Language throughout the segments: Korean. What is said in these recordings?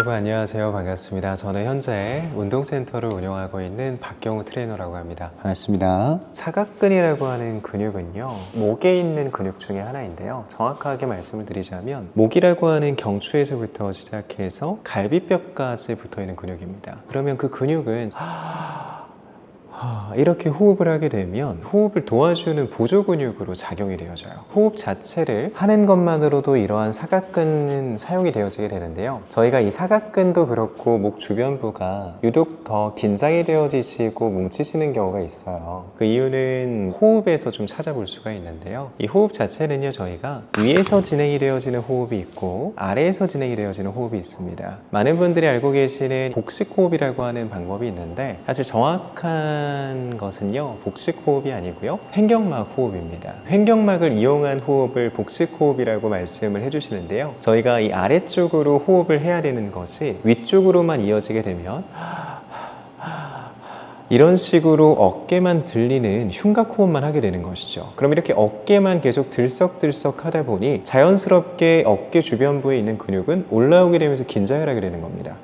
여러분 안녕하세요. 반갑습니다. 저는 현재 운동센터를 운영하고 있는 박경우 트레이너라고 합니다. 반갑습니다. 사각근이라고 하는 근육은요, 목에 있는 근육 중에 하나인데요. 정확하게 말씀을 드리자면 목이라고 하는 경추에서부터 시작해서 갈비뼈까지 붙어있는 근육입니다. 그러면 그 근육은 이렇게 호흡을 하게 되면 호흡을 도와주는 보조 근육으로 작용이 되어져요. 호흡 자체를 하는 것만으로도 이러한 사각근은 사용이 되어지게 되는데요. 저희가 이 사각근도 그렇고 목 주변부가 유독 더 긴장이 되어지시고 뭉치시는 경우가 있어요. 그 이유는 호흡에서 좀 찾아볼 수가 있는데요. 이 호흡 자체는요, 저희가 위에서 진행이 되어지는 호흡이 있고 아래에서 진행이 되어지는 호흡이 있습니다. 많은 분들이 알고 계시는 복식 호흡이라고 하는 방법이 있는데, 사실 정확한 것은요, 복식 호흡이 아니고요, 횡격막 호흡입니다. 횡격막을 이용한 호흡을 복식 호흡이라고 말씀을 해주시는데요, 저희가 이 아래쪽으로 호흡을 해야 되는 것이 위쪽으로만 이어지게 되면 이런 식으로 어깨만 들리는 흉곽 호흡만 하게 되는 것이죠. 그럼 이렇게 어깨만 계속 들썩들썩 하다 보니 자연스럽게 어깨 주변부에 있는 근육은 올라오게 되면서 긴장을 하게 되는 겁니다.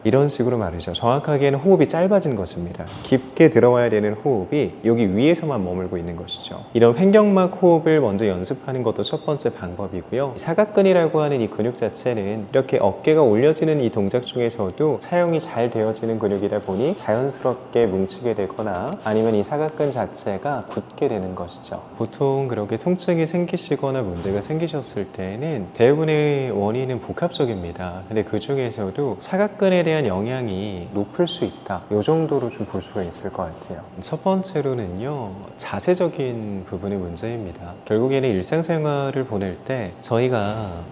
이런 식으로 말이죠. 정확하게는 호흡이 짧아진 것입니다. 깊게 들어와야 되는 호흡이 여기 위에서만 머물고 있는 것이죠. 이런 횡격막 호흡을 먼저 연습하는 것도 첫 번째 방법이고요. 사각근이라고 하는 이 근육 자체는 이렇게 어깨가 올려지는 이 동작 중에서도 사용이 잘 되어지는 근육이다 보니 자연스럽게 뭉치게 되거나 아니면 이 사각근 자체가 굳게 되는 것이죠. 보통 그렇게 통증이 생기시거나 문제가 생기셨을 때는 대부분의 원인은 복합적입니다. 근데 그 중에서도 사각근에 대한 영향이 높을 수 있다, 이 정도로 좀 볼 수가 있을 것 같아요. 첫 번째로는요, 자세적인 부분의 문제입니다. 결국에는 일상생활을 보낼 때 저희가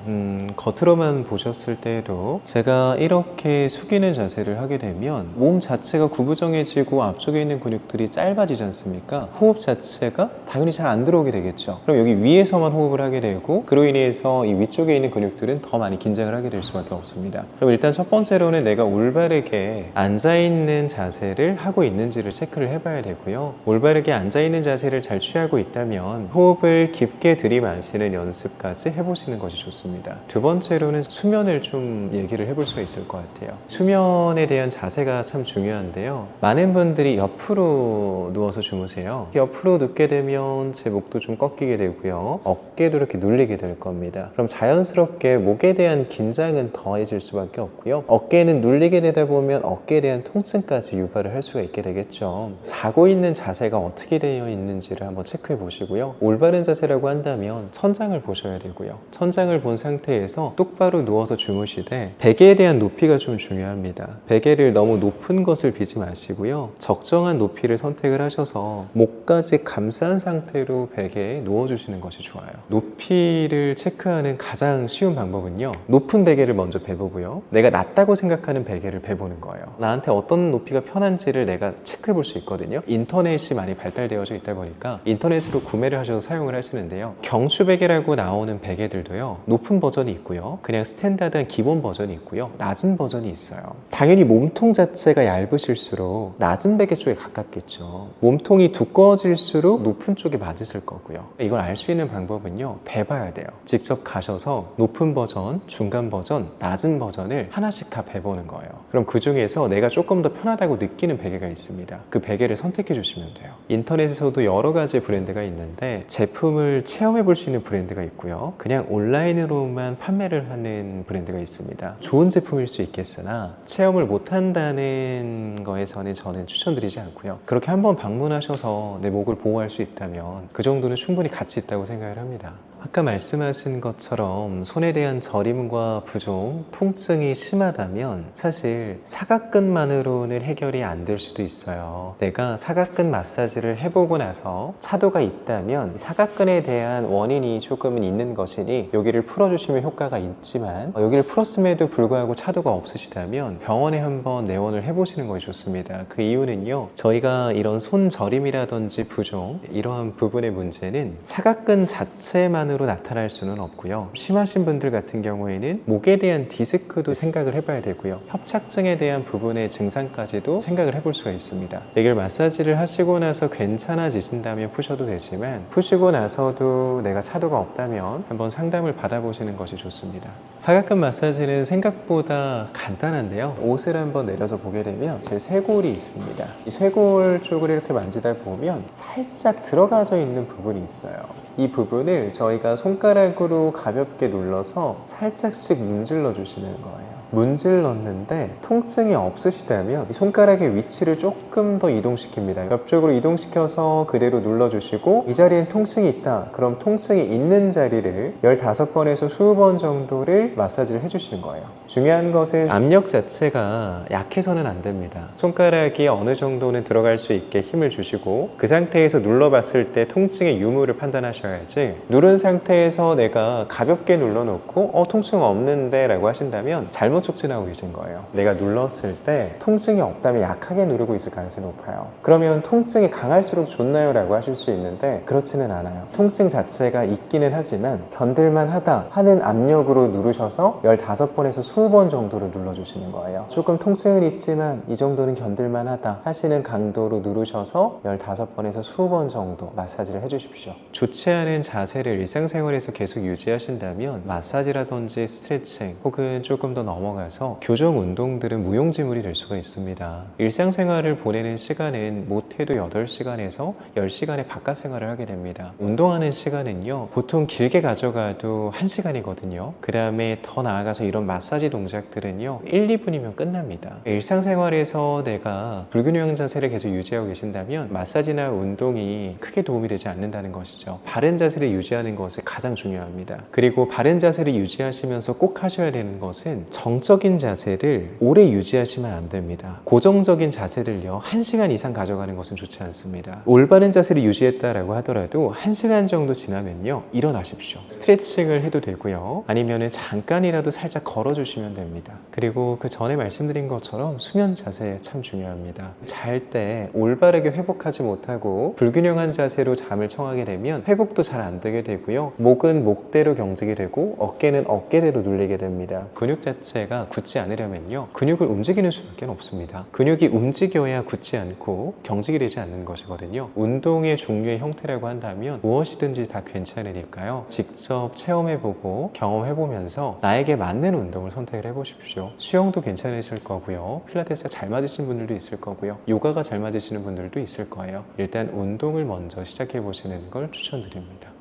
겉으로만 보셨을 때에도 제가 이렇게 숙이는 자세를 하게 되면 몸 자체가 구부정해지고 앞쪽에 있는 근육들이 짧아지지 않습니까? 호흡 자체가 당연히 잘 안 들어오게 되겠죠. 그럼 여기 위에서만 호흡을 하게 되고, 그로 인해서 이 위쪽에 있는 근육들은 더 많이 긴장을 하게 될 수밖에 없습니다. 그럼 일단 첫 번째로는 내가 올바르게 앉아있는 자세를 하고 있는지를 체크를 해봐야 되고요. 올바르게 앉아있는 자세를 잘 취하고 있다면 호흡을 깊게 들이마시는 연습까지 해보시는 것이 좋습니다. 두 번째로는 수면을 좀 얘기를 해볼 수가 있을 것 같아요. 수면에 대한 자세가 참 중요한데요, 많은 분들이 옆으로 누워서 주무세요. 옆으로 눕게 되면 제 목도 좀 꺾이게 되고요, 어깨도 이렇게 눌리게 될 겁니다. 그럼 자연스럽게 목에 대한 긴장은 더해질 수밖에 없고요, 어깨는 눌리게 되다 보면 어깨에 대한 통증까지 유발을 할 수가 있게 되겠죠. 자고 있는 자세가 어떻게 되어 있는지를 한번 체크해 보시고요. 올바른 자세라고 한다면 천장을 보셔야 되고요, 천장을 본 상태에서 똑바로 누워서 주무시되 베개에 대한 높이가 좀 중요합니다. 베개를 너무 높은 것을 비지 마시고요, 적정한 높이를 선택을 하셔서 목까지 감싼 상태로 베개에 누워주시는 것이 좋아요. 높이를 체크하는 가장 쉬운 방법은요, 높은 베개를 먼저 베보고요, 내가 낮다고 생각하는 베개를 베보는 거예요. 나한테 어떤 높이가 편한지를 내가 체크해 볼 수 있거든요. 인터넷이 많이 발달되어져 있다 보니까 인터넷으로 구매를 하셔서 사용을 하시는데요, 경추 베개라고 나오는 베개들도요, 높은 버전이 있고요, 그냥 스탠다드한 기본 버전이 있고요, 낮은 버전이 있어요. 당연히 몸통 자체가 얇으실수록 낮은 베개 쪽에 가깝겠죠. 몸통이 두꺼워질수록 높은 쪽에 맞으실 거고요. 이걸 알 수 있는 방법은요, 베봐야 돼요. 직접 가셔서 높은 버전, 중간 버전, 낮은 버전을 하나씩 다 베보는 거예요. 그럼 그 중에서 내가 조금 더 편하다고 느끼는 베개가 있습니다. 그 베개를 선택해 주시면 돼요. 인터넷에서도 여러 가지 브랜드가 있는데 제품을 체험해 볼 수 있는 브랜드가 있고요, 그냥 온라인으로만 판매를 하는 브랜드가 있습니다. 좋은 제품일 수 있겠으나 체험을 못 한다는 거에서는 저는 추천드리지 않고요, 그렇게 한번 방문하셔서 내 목을 보호할 수 있다면 그 정도는 충분히 가치 있다고 생각을 합니다. 아까 말씀하신 것처럼 손에 대한 저림과 부종, 통증이 심하다면 사실 사각근만으로는 해결이 안 될 수도 있어요. 내가 사각근 마사지를 해보고 나서 차도가 있다면 사각근에 대한 원인이 조금은 있는 것이니 여기를 풀어주시면 효과가 있지만, 여기를 풀었음에도 불구하고 차도가 없으시다면 병원에 한번 내원을 해보시는 것이 좋습니다. 그 이유는요, 저희가 이런 손 저림이라든지 부종, 이러한 부분의 문제는 사각근 자체만으로 어깨만으로 나타날 수는 없고요. 심하신 분들 같은 경우에는 목에 대한 디스크도 생각을 해봐야 되고요. 협착증에 대한 부분의 증상까지도 생각을 해볼 수가 있습니다. 이걸 마사지를 하시고 나서 괜찮아지신다면 푸셔도 되지만 푸시고 나서도 내가 차도가 없다면 한번 상담을 받아보시는 것이 좋습니다. 사각근 마사지는 생각보다 간단한데요. 옷을 한번 내려서 보게 되면 제 쇄골이 있습니다. 이 쇄골 쪽을 이렇게 만지다 보면 살짝 들어가져 있는 부분이 있어요. 이 부분을 저희가 손가락으로 가볍게 눌러서 살짝씩 문질러 주시는 거예요. 문질렀는데 통증이 없으시다면 이 손가락의 위치를 조금 더 이동시킵니다. 옆쪽으로 이동시켜서 그대로 눌러주시고 이 자리엔 통증이 있다. 그럼 통증이 있는 자리를 15번에서 20번 정도를 마사지를 해주시는 거예요. 중요한 것은 압력 자체가 약해서는 안 됩니다. 손가락이 어느 정도는 들어갈 수 있게 힘을 주시고 그 상태에서 눌러봤을 때 통증의 유무를 판단하셔야지, 누른 상태에서 내가 가볍게 눌러놓고 통증 없는데 라고 하신다면 잘못 촉진하고 계신 거예요. 내가 눌렀을 때 통증이 없다면 약하게 누르고 있을 가능성이 높아요. 그러면 통증이 강할수록 좋나요? 라고 하실 수 있는데 그렇지는 않아요. 통증 자체가 있기는 하지만 견딜만 하다 하는 압력으로 누르셔서 15번에서 20번 정도를 눌러주시는 거예요. 조금 통증은 있지만 이 정도는 견딜만 하다 하시는 강도로 누르셔서 15번에서 20번 정도 마사지를 해주십시오. 좋지 않은 자세를 일상생활에서 계속 유지하신다면 마사지라든지 스트레칭 혹은 조금 더 넘어가서 교정 운동들은 무용지물이 될 수가 있습니다. 일상생활을 보내는 시간은 못해도 8시간에서 10시간의 바깥 생활을 하게 됩니다. 운동하는 시간은요 보통 길게 가져가도 1시간이거든요. 그 다음에 더 나아가서 이런 마사지 동작들은요 1, 2분이면 끝납니다. 일상생활에서 내가 불균형 자세를 계속 유지하고 계신다면 마사지나 운동이 크게 도움이 되지 않는다는 것이죠. 바른 자세를 유지하는 것이 가장 중요합니다. 그리고 바른 자세를 유지하시면서 꼭 하셔야 되는 것은 정적인 자세를 오래 유지하시면 안 됩니다. 고정적인 자세를요 1시간 이상 가져가는 것은 좋지 않습니다. 올바른 자세를 유지했다라고 하더라도 1시간 정도 지나면요 일어나십시오. 스트레칭을 해도 되고요, 아니면은 잠깐이라도 살짝 걸어주시면 됩니다. 그리고 그 전에 말씀드린 것처럼 수면 자세 참 중요합니다. 잘 때 올바르게 회복하지 못하고 불균형한 자세로 잠을 청하게 되면 회복도 잘 안 되게 되고요, 목은 목대로 경직이 되고 어깨는 어깨대로 눌리게 됩니다. 근육 자체가 굳지 않으려면요 근육을 움직이는 수밖에 없습니다. 근육이 움직여야 굳지 않고 경직이 되지 않는 것이거든요. 운동의 종류의 형태라고 한다면 무엇이든지 다 괜찮으니까요, 직접 체험해보고 경험해보면서 나에게 맞는 운동을 선택을 해보십시오. 수영도 괜찮으실 거고요, 필라테스가 잘 맞으시는 분들도 있을 거고요, 요가가 잘 맞으시는 분들도 있을 거예요. 일단 운동을 먼저 시작해보시는 걸 추천드립니다.